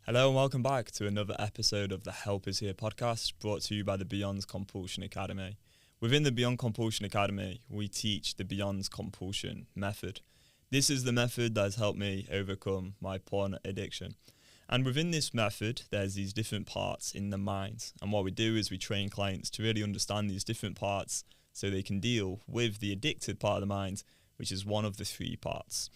Hello and welcome back to another episode of the Help Is Here podcast, brought to you by the Beyond Compulsion Academy. Within the Beyond Compulsion Academy, we teach the Beyond Compulsion method. This is the method that has helped me overcome my porn addiction. And within this method, there's these different parts in the mind. And what we do is we train clients to really understand these different parts so they can deal with the addicted part of the mind, which is one of the three parts.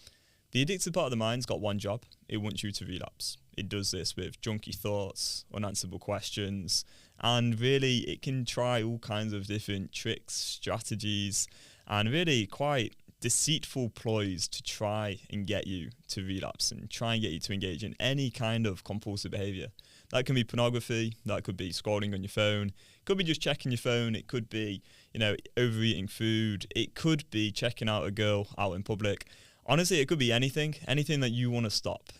The addicted part of the mind's got one job. It wants you to relapse. It does this with junky thoughts, unanswerable questions, and really it can try all kinds of different tricks, strategies, and really quite deceitful ploys to try and get you to relapse and try and get you to engage in any kind of compulsive behaviour. That can be pornography, that could be scrolling on your phone, it could be just checking your phone, it could be, overeating food, it could be checking out a girl out in public. Honestly, it could be anything that you want to stop,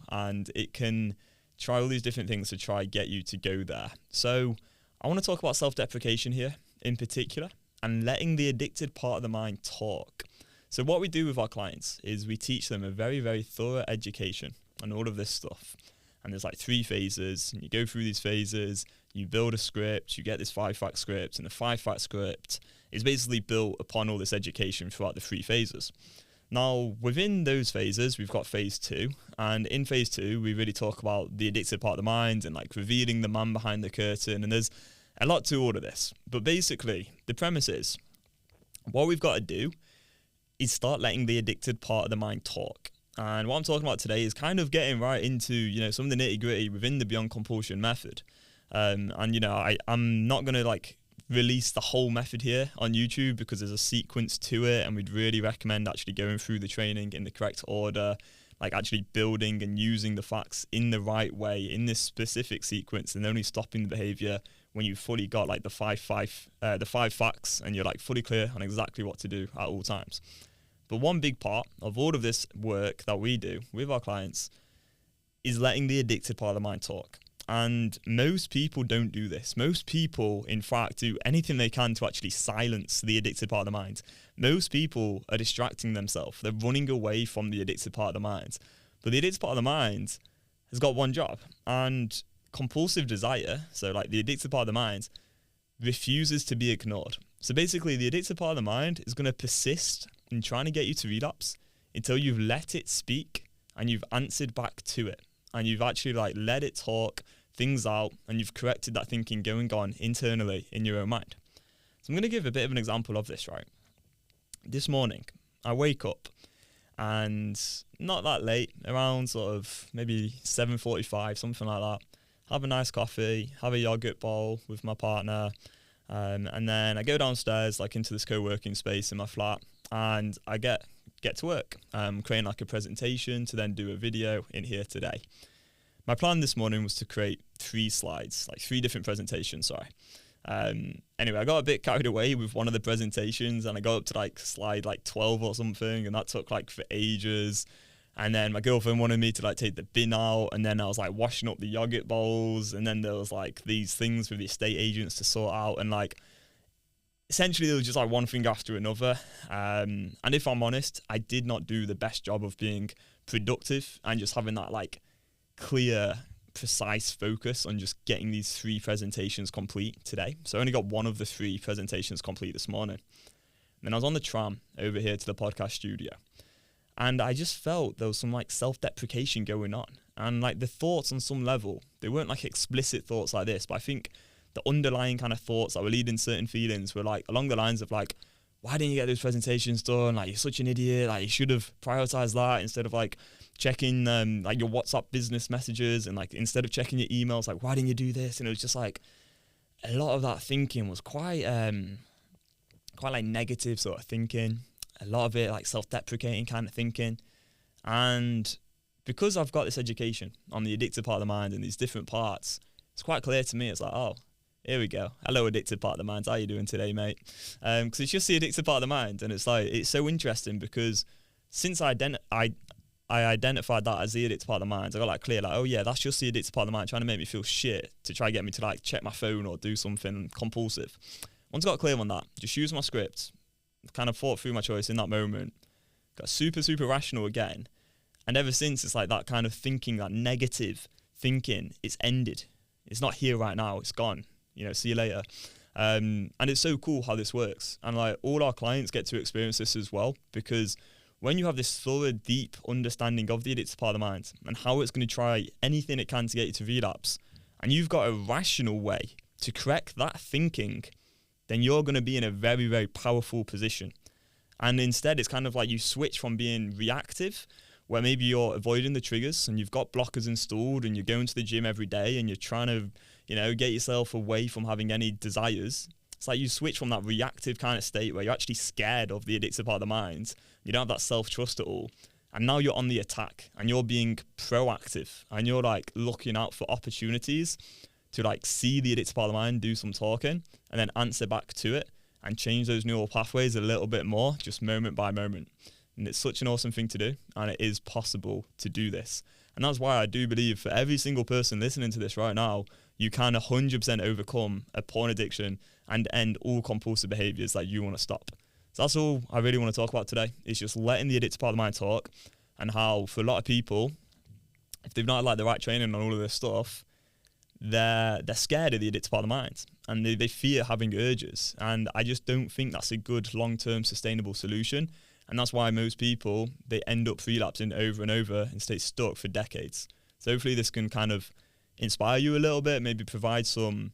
and it can try all these different things to try get you to go there. So I want to talk about self-deprecation here in particular and letting the addicted part of the mind talk. So what we do with our clients is we teach them a very, very thorough education on all of this stuff. And there's like 3 phases, and you go through these phases, you build a script, you get this 5-fact script, and the 5-fact script is basically built upon all this education throughout the 3 phases. Now, within those phases, we've got phase 2, and in phase 2, we really talk about the addicted part of the mind and like revealing the man behind the curtain, and there's a lot to all of this. But basically, the premise is, what we've got to do is start letting the addicted part of the mind talk. And what I'm talking about today is kind of getting right into, some of the nitty gritty within the Beyond Compulsion method. I'm not going to release the whole method here on YouTube because there's a sequence to it, and we'd really recommend actually going through the training in the correct order, like actually building and using the facts in the right way in this specific sequence, and only stopping the behavior when you've fully got the five facts and you're fully clear on exactly what to do at all times. But one big part of all of this work that we do with our clients is letting the addicted part of the mind talk. And most people don't do this. Most people, in fact, do anything they can to actually silence the addicted part of the mind. Most people are distracting themselves. They're running away from the addicted part of the mind. But the addicted part of the mind has got one job. And compulsive desire, so the addicted part of the mind, refuses to be ignored. So basically, the addicted part of the mind is going to persist in trying to get you to relapse until you've let it speak and you've answered back to it. And you've actually let it talk things out, and you've corrected that thinking going on internally in your own mind. So I'm going to give a bit of an example of this, right? This morning, I wake up, and not that late, around sort of maybe 7:45, something like that, have a nice coffee, have a yogurt bowl with my partner, and then I go downstairs into this co-working space in my flat, and I get to work, creating a presentation to then do a video in here today. My plan this morning was to create 3 slides, 3 different presentations, sorry. Anyway, I got a bit carried away with one of the presentations, and I got up to slide 12 or something, and that took for ages. And then my girlfriend wanted me to take the bin out, and then I was washing up the yogurt bowls, and then there was these things with the estate agents to sort out, and essentially there was just one thing after another. And if I'm honest, I did not do the best job of being productive and just having that clear, precise focus on just getting these 3 presentations complete today. So I only got one of the 3 presentations complete this morning. And then I was on the tram over here to the podcast studio, and I just felt there was some self-deprecation going on. And the thoughts on some level, they weren't explicit thoughts like this, but I think the underlying kind of thoughts that were leading certain feelings were along the lines of why didn't you get those presentations done? You're such an idiot. You should have prioritized that instead of checking your WhatsApp business messages, and instead of checking your emails, why didn't you do this? And it was just a lot of that thinking was quite negative sort of thinking. A lot of it self-deprecating kind of thinking. And because I've got this education on the addictive part of the mind and these different parts, it's quite clear to me. It's oh, here we go. Hello, addicted part of the mind. How you doing today, mate? Because it's just the addicted part of the mind, and it's it's so interesting because since I identified that as the addicted part of the mind, I got clear oh yeah, that's just the addicted part of the mind trying to make me feel shit to try to get me to check my phone or do something compulsive. Once I got clear on that, just use my script, kind of thought through my choice in that moment, got super rational again, and ever since it's that kind of thinking, that negative thinking it's ended. It's not here right now. It's gone. See you later. And it's so cool how this works. And like all our clients get to experience this as well, because when you have this thorough, deep understanding of the addictive part of the mind and how it's going to try anything it can to get you to relapse, and you've got a rational way to correct that thinking, then you're going to be in a very, very powerful position. And instead, it's kind of like you switch from being reactive, where maybe you're avoiding the triggers and you've got blockers installed and you're going to the gym every day and you're trying to, get yourself away from having any desires. It's like you switch from that reactive kind of state where you're actually scared of the addictive part of the mind. You don't have that self-trust at all. And now you're on the attack and you're being proactive and you're like looking out for opportunities to like see the addictive part of the mind, do some talking, and then answer back to it and change those neural pathways a little bit more, just moment by moment. And it's such an awesome thing to do, and it is possible to do this. And that's why I do believe for every single person listening to this right now, you can 100% overcome a porn addiction and end all compulsive behaviours that you want to stop. So that's all I really want to talk about today. It's just letting the addictive part of the mind talk, and how for a lot of people, if they've not had like the right training on all of this stuff, they're scared of the addictive part of the mind and they fear having urges. And I just don't think that's a good long-term sustainable solution. And that's why most people, they end up relapsing over and over and stay stuck for decades. So hopefully this can kind of inspire you a little bit, maybe provide some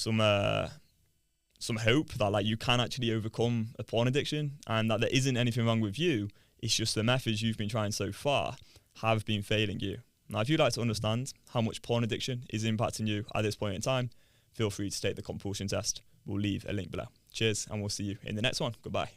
hope that like you can actually overcome a porn addiction and that there isn't anything wrong with you. It's just the methods you've been trying so far have been failing you. Now, if you'd like to understand how much porn addiction is impacting you at this point in time, feel free to take the compulsion test. We'll leave a link below. Cheers, and we'll see you in the next one. Goodbye.